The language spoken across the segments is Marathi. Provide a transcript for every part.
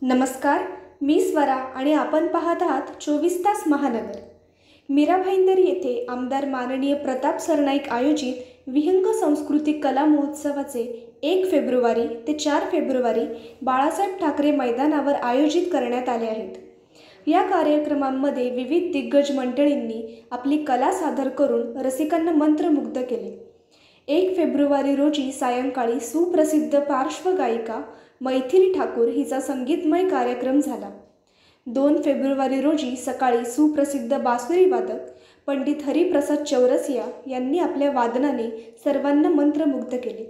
नमस्कार, मी स्वरा आणि आपण पाहत आहात 24 तास महानगर। मीरा भाईंदर येथे आमदार माननीय प्रताप सरनाईक आयोजित विहंग सांस्कृतिक कला महोत्सवाचे 1 फेब्रुवारी ते 4 फेब्रुवारी बाळासाहेब ठाकरे मैदानावर आयोजित करण्यात आले आहेत। या कार्यक्रमांमध्ये विविध दिग्गज मंडळींनी आपली कला सादर करून रसिकांना मंत्रमुग्ध केले। 1 फेब्रुवारी रोजी सायंकाळी सुप्रसिद्ध पार्श्वगायिका मैथिली ठाकूर हिचा संगीतमय कार्यक्रम झाला। 2 फेब्रुवारी रोजी सकाळी सुप्रसिद्ध बासुरी वादक पंडित हरिप्रसाद चौरसिया यांनी आपल्या वादनाने सर्वांना मंत्रमुग्ध केले।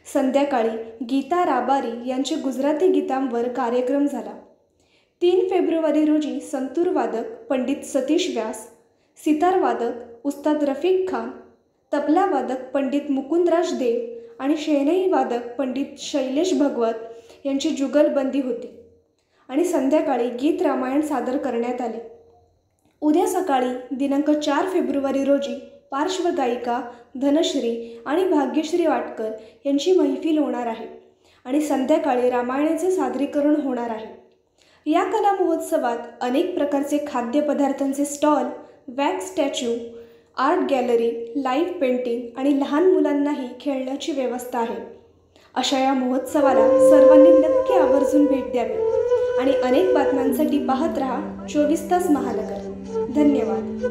संध्याकाळी गीता राबारी यांचे गुजराती गीतांवर कार्यक्रम झाला। 3 फेब्रुवारी रोजी संतूर वादक पंडित सतीश व्यास, सितार वादक उस्ताद रफिक खान, तबला वादक पंडित मुकुंदराज देव आणि शेहनाई वादक पंडित शैलेश भगवत यांची जुगलबंदी होती आणि संध्याकाळी गीत रामायण सादर करण्यात आले। उद्या सकाळी दिनांक 4 फेब्रुवारी रोजी पार्श्वगायिका धनश्री आणि भाग्यश्री वाटकर यांची मैफिल होणार आहे आणि संध्याकाळी रामायणाचे सादरीकरण होणार आहे। या कला महोत्सवात अनेक प्रकारचे खाद्यपदार्थांचे stall, wax statue, art gallery, live painting आणि लहान मुलांनाही खेळण्याची व्यवस्था आहे। अशा या महोत्सवाला सर्वांनी नक्की आवर्जून भेट द्यावी आणि अनेक बातम्यांसाठी पाहत रहा 24 तास महानगर। धन्यवाद।